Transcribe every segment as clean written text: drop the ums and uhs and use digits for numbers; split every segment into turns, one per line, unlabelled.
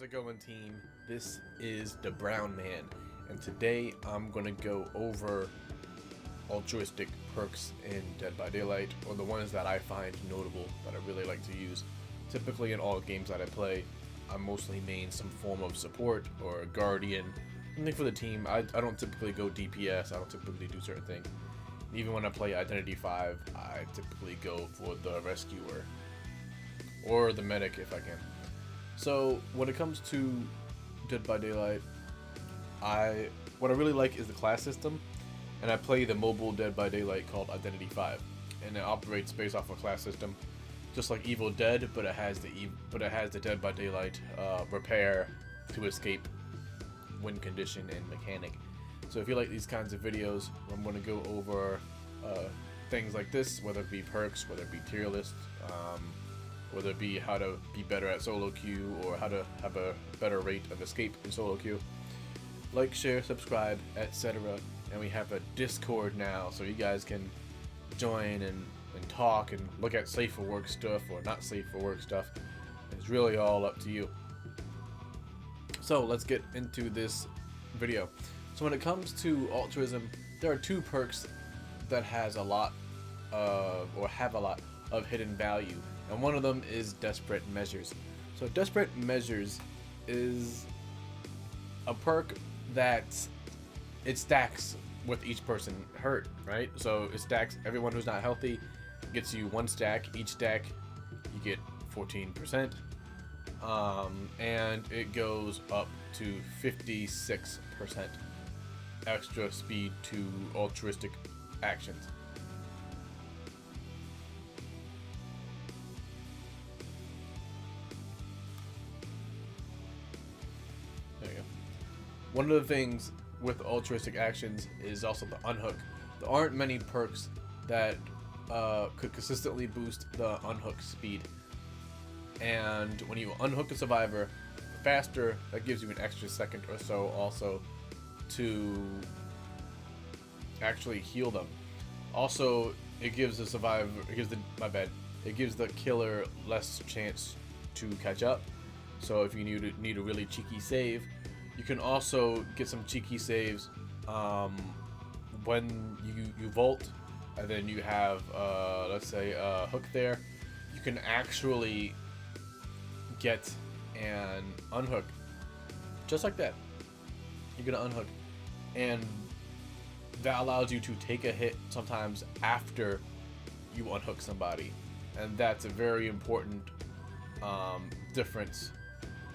it going, team? This is the Brown Man, and today I'm gonna go over altruistic perks in Dead by Daylight, or the ones that I find notable that I really like to use. Typically in all games that I play, I mostly main some form of support or a guardian, something for the team. I don't typically go DPS, I don't typically do certain things. Even when I play Identity 5, I typically go for the rescuer or the medic if I can. So when it comes to Dead by Daylight, what I really like is the class system, and I play the mobile Dead by Daylight called Identity 5, and it operates based off a class system, just like Evil Dead, but it has the Dead by Daylight repair to escape win condition and mechanic. So if you like these kinds of videos, I'm going to go over things like this, whether it be perks, whether it be tier lists, whether it be how to be better at solo queue or how to have a better rate of escape in solo queue. Like, share, subscribe, etc. And we have a Discord now, so you guys can join and talk and look at safe for work stuff or not safe for work stuff. It's really all up to you. So let's get into this video. So when it comes to altruism, there are two perks that has a lot or have a lot of hidden value, and one of them is Desperate Measures. So Desperate Measures is a perk that it stacks with each person hurt, right? So it stacks everyone who's not healthy, gets you one stack. Each stack you get 14%, and it goes up to 56% extra speed to altruistic actions. There you go. One of the things with altruistic actions is also the unhook. There aren't many perks that could consistently boost the unhook speed, and when you unhook a survivor faster, that gives you an extra second or so also to actually heal them. Also, it gives the survivor, it gives the killer less chance to catch up. So if you need a really cheeky save, you can also get some cheeky saves when you vault, and then you have let's say a hook there. You can actually get an unhook just like that. You're gonna unhook, and that allows you to take a hit sometimes after you unhook somebody, and that's a very important difference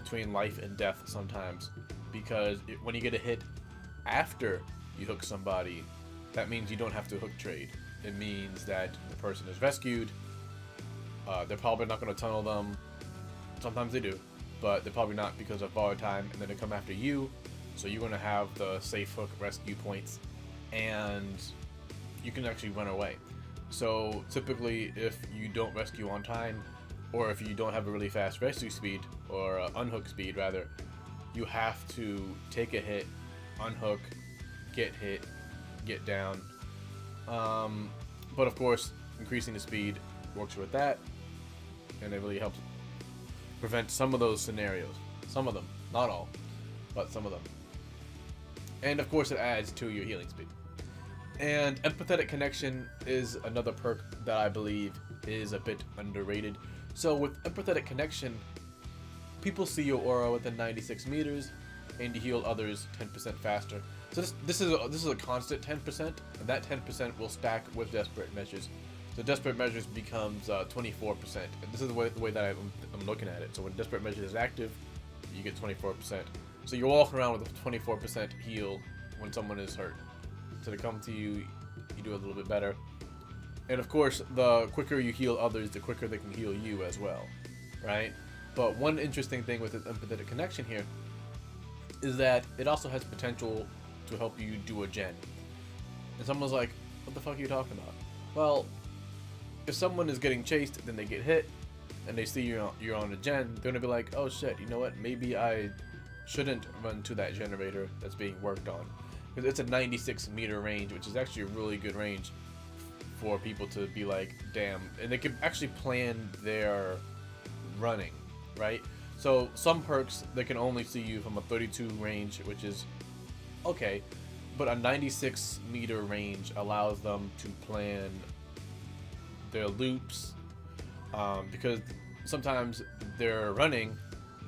between life and death sometimes, because when you get a hit after you hook somebody, that means you don't have to hook trade. It means that the person is rescued. They're probably not going to tunnel them. Sometimes they do, but they're probably not because of borrowed time, and then they come after you, so you're going to have the safe hook rescue points, and you can actually run away. So typically, if you don't rescue on time, or if you don't have a really fast rescue speed, or unhook speed rather, you have to take a hit, unhook, get hit, get down. But of course, increasing the speed works with that, and it really helps prevent some of those scenarios. Some of them, not all, but some of them. And of course, it adds to your healing speed. And Empathetic Connection is another perk that I believe is a bit underrated. So with Empathetic Connection, people see your aura within 96 meters, and you heal others 10% faster. So this is a constant 10%, and that 10% will stack with Desperate Measures. So Desperate Measures becomes 24%. And this is the way that I'm looking at it. So when Desperate Measures is active, you get 24%. So you're walking around with a 24% heal when someone is hurt. So they come to you, you do a little bit better. And of course, the quicker you heal others, the quicker they can heal you as well, right? But one interesting thing with the Empathetic Connection here is that it also has potential to help you do a gen. And someone's like, what the fuck are you talking about? Well, if someone is getting chased, then they get hit, and they see you're on a gen, they're gonna be like, oh shit, you know what, maybe I shouldn't run to that generator that's being worked on. Because it's a 96 meter range, which is actually a really good range for people to be like, damn, and they can actually plan their running, right? So some perks, they can only see you from a 32 range, which is okay, but a 96 meter range allows them to plan their loops, because sometimes they're running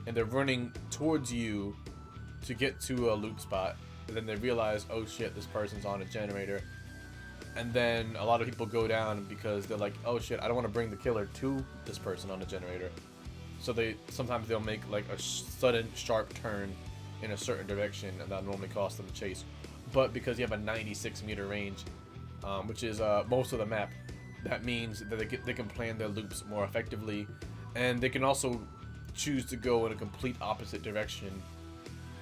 and they're running towards you to get to a loop spot, and then they realize, oh shit, this person's on a generator, and then a lot of people go down because they're like, oh shit, I don't want to bring the killer to this person on the generator. So sometimes they'll make like a sudden sharp turn in a certain direction, and that'll normally cost them a chase. But because you have a 96 meter range, which is most of the map, that means that they can plan their loops more effectively, and they can also choose to go in a complete opposite direction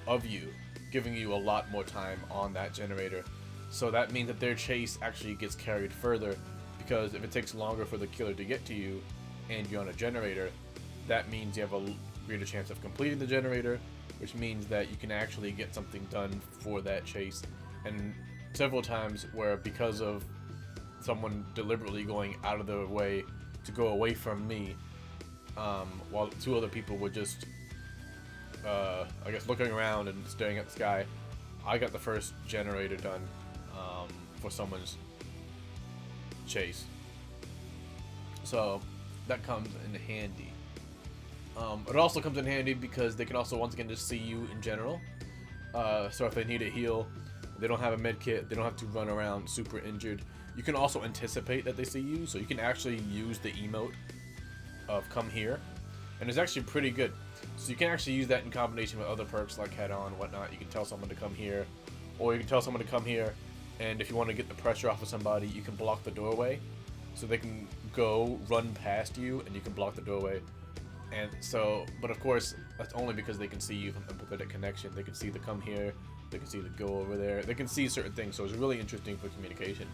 of you, giving you a lot more time on that generator. So that means that their chase actually gets carried further, because if it takes longer for the killer to get to you and you're on a generator, that means you have a greater chance of completing the generator, which means that you can actually get something done for that chase. And several times where, because of someone deliberately going out of their way to go away from me, while two other people were just I guess looking around and staring at the sky, I got the first generator done for someone's chase. So that comes in handy. It also comes in handy because they can also once again just see you in general. So if they need a heal, they don't have a med kit, they don't have to run around super injured. You can also anticipate that they see you, so you can actually use the emote of come here, and it's actually pretty good. So you can actually use that in combination with other perks like head on and whatnot. You can tell someone to come here, or you can tell someone to come here, and if you want to get the pressure off of somebody, you can block the doorway, so they can go run past you and you can block the doorway. And so, but of course, that's only because they can see you from empathetic connection. They can see the come here, they can see the go over there, they can see certain things, so it's really interesting for communication.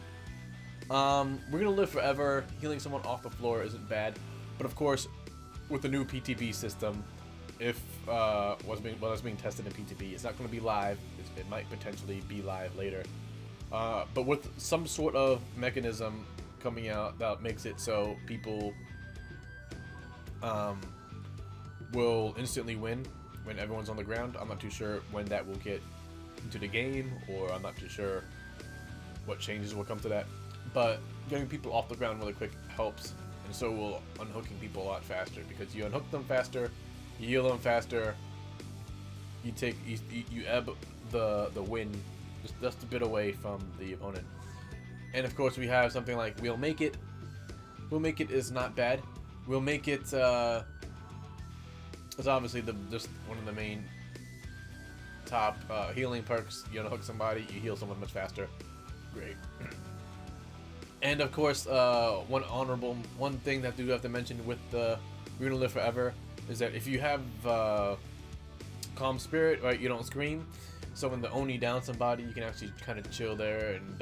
We're gonna live forever. Healing someone off the floor isn't bad, but of course, with the new PTB system, if what's being tested in PTB, it's not going to be live. It might potentially be live later, but with some sort of mechanism coming out that makes it so people will instantly win when everyone's on the ground. I'm not too sure when that will get into the game, or I'm not too sure what changes will come to that. But getting people off the ground really quick helps, and so will unhooking people a lot faster, because you unhook them faster, you heal them faster, you ebb the win just a bit away from the opponent. And of course we have something like We'll Make It. We'll Make It is not bad. We'll Make It is obviously just one of the main top healing perks. You unhook somebody, you heal someone much faster. Great. And of course, one thing that I do have to mention with the We're Gonna Live Forever is that if you have Calm Spirit, right, you don't scream. So when the Oni down somebody, you can actually kind of chill there, and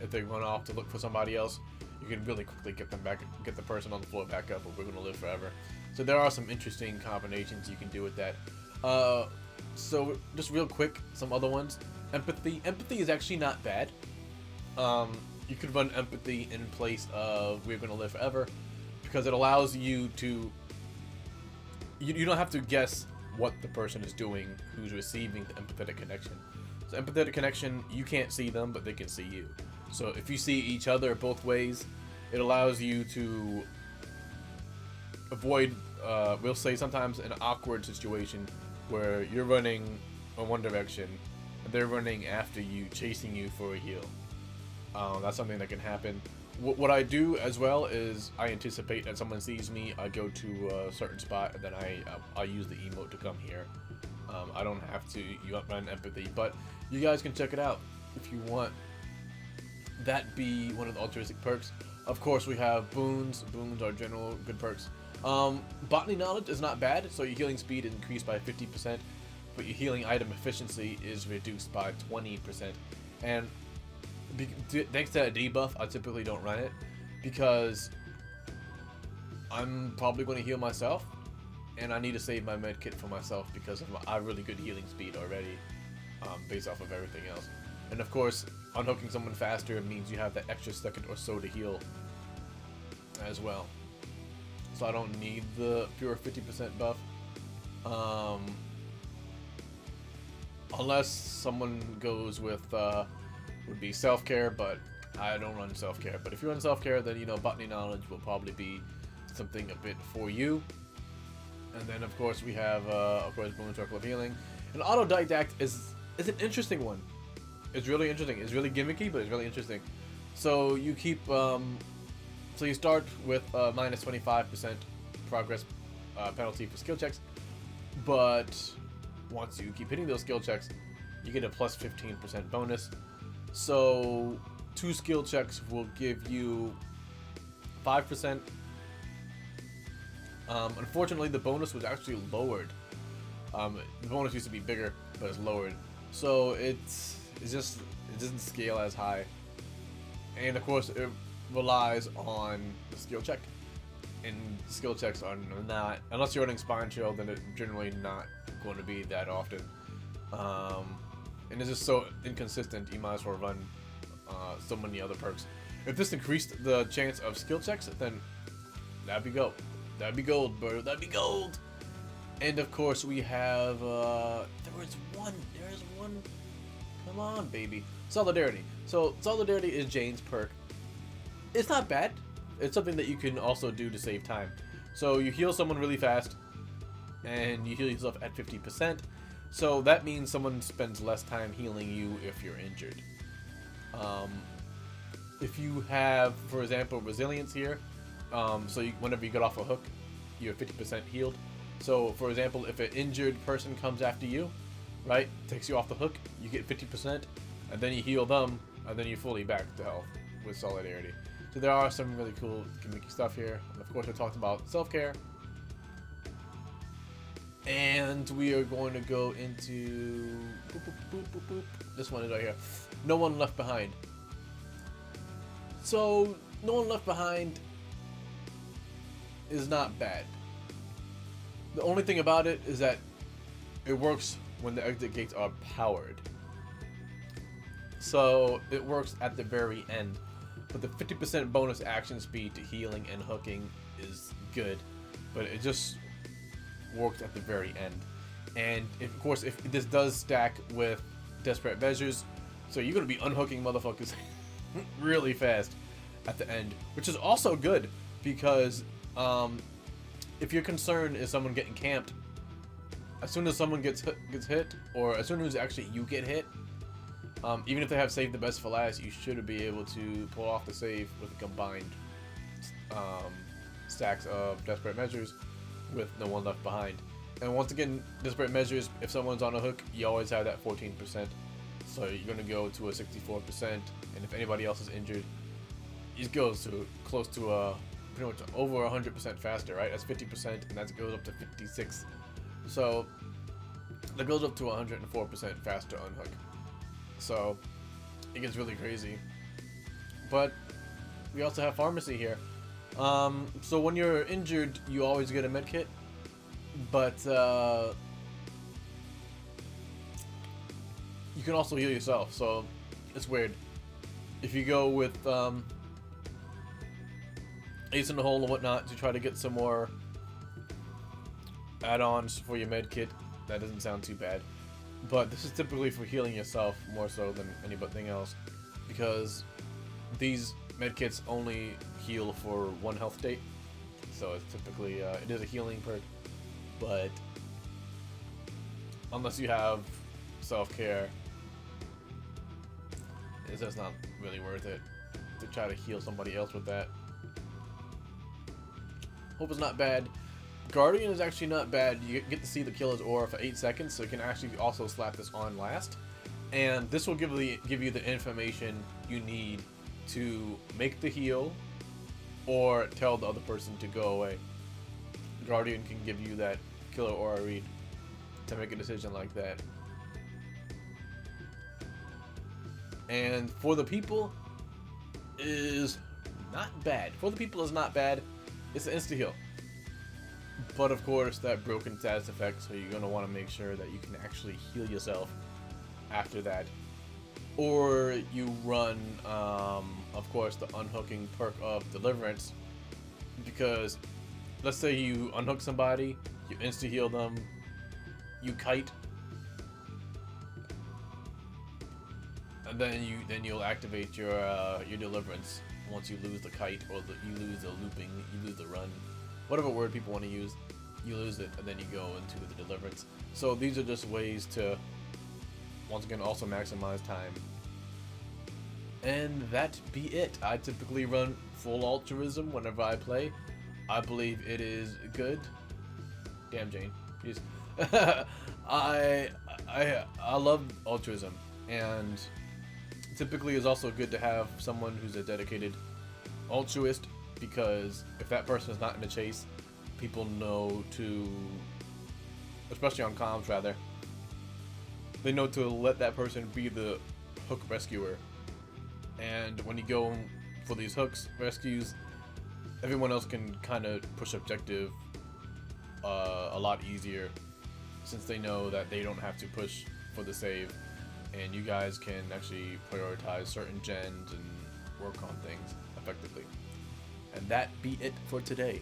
if they run off to look for somebody else, you can really quickly get them back, get the person on the floor back up, or We're Gonna Live Forever. So there are some interesting combinations you can do with that. So just real quick, some other ones. Empathy. Empathy is actually not bad. You could run Empathy in place of We're Gonna Live Forever, because it allows you to, you don't have to guess what the person is doing who's receiving the empathetic connection. So empathetic connection, you can't see them, but they can see you. So if you see each other both ways, it allows you to avoid, we'll say sometimes an awkward situation where you're running in one direction and they're running after you, chasing you for a heal. That's something that can happen. What I do as well is I anticipate that someone sees me, I go to a certain spot, and then I use the emote to come here. I don't have to run Empathy, but you guys can check it out if you want. That be one of the altruistic perks. Of course, we have Boons. Boons are general good perks. Botany Knowledge is not bad, so your healing speed is increased by 50%, but your healing item efficiency is reduced by 20%. And thanks to that debuff, I typically don't run it, because I'm probably going to heal myself, and I need to save my med kit for myself because I have really good healing speed already, based off of everything else. And of course, unhooking someone faster means you have that extra second or so to heal as well. So I don't need the pure 50% buff. Um, unless someone goes with would be self-care, but I don't run self-care. But if you run self-care, then botany knowledge will probably be something a bit for you. And then of course we have Boons Circle of Healing. And autodidact is an interesting one. It's really interesting. It's really gimmicky, but it's really interesting. So you keep so you start with minus 25% progress penalty for skill checks, but once you keep hitting those skill checks, you get a plus 15% bonus. So 2 skill checks will give you 5%. Unfortunately, the bonus was actually lowered. The bonus used to be bigger, but it's lowered. So it doesn't scale as high. And of course, it relies on the skill check. And skill checks are not, unless you're running Spine Chill, then it's generally not going to be that often. And it's just so inconsistent, you might as well run so many other perks. If this increased the chance of skill checks, then that'd be gold. That'd be gold, bro. That'd be gold. And of course, we have there is one. Come on, baby. Solidarity. So Solidarity is Jane's perk. It's not bad. It's something that you can also do to save time. So you heal someone really fast, and you heal yourself at 50%. So that means someone spends less time healing you if you're injured. If you have, for example, resilience here, so whenever you get off a hook, you're 50% healed. So, for example, if an injured person comes after you, right, takes you off the hook, you get 50%, and then you heal them, and then you're fully back to health with Solidarity. So there are some really cool gimmicky stuff here. And of course, I talked about self-care. And we are going to go into this one is right here. No One Left Behind. So, No One Left Behind is not bad. The only thing about it is that it works when the exit gates are powered. So it works at the very end. But the 50% bonus action speed to healing and hooking is good. But it just works at the very end. And of course, if this does stack with Desperate Measures, so you're going to be unhooking motherfuckers really fast at the end. Which is also good because if your concern is someone getting camped, as soon as someone gets hit, or as soon as actually you get hit, even if they have saved the best for last, you should be able to pull off the save with combined stacks of Desperate Measures with No One Left Behind. And once again, Desperate Measures, if someone's on a hook, you always have that 14%. So you're going to go to a 64%, and if anybody else is injured, it goes to close to pretty much over 100% faster, right? That's 50%, and that goes up to 56. So that goes up to 104% faster unhook. So it gets really crazy. But we also have pharmacy here. So when you're injured, you always get a med kit, but you can also heal yourself. So it's weird. If you go with Ace in the Hole and whatnot to try to get some more add-ons for your med kit, that doesn't sound too bad. But this is typically for healing yourself more so than anything else, because these medkits only heal for 1 health state. So it's typically it is a healing perk, but unless you have self-care, it's just not really worth it to try to heal somebody else with that. Hope it's not bad. Guardian is actually not bad. You get to see the killer's aura for 8 seconds, so you can actually also slap this on last. And this will give you the information you need to make the heal or tell the other person to go away. Guardian can give you that killer aura read to make a decision like that. And For the People is not bad. For the People is not bad. It's an insta-heal. But of course, that broken status effect, so you're going to want to make sure that you can actually heal yourself after that. Or you run, of course, the unhooking perk of Deliverance. Because let's say you unhook somebody, you insta-heal them, you kite, and then you'll activate your deliverance once you lose the kite, or you lose the looping, you lose the run, whatever word people want to use. You lose it, and then you go into the deliverance. So these are just ways to, once again, also maximize time. And that be it. I typically run full altruism whenever I play. I believe it is good. Damn, Jane. Jeez. I love altruism, and typically it's also good to have someone who's a dedicated altruist, because if that person is not in the chase, people know to, especially on comms rather, they know to let that person be the hook rescuer. And when you go for these hooks rescues, everyone else can kind of push objective a lot easier, since they know that they don't have to push for the save, and you guys can actually prioritize certain gens and work on things effectively. And that be it for today.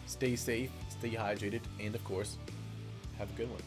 Stay safe, stay hydrated, and of course, have a good one.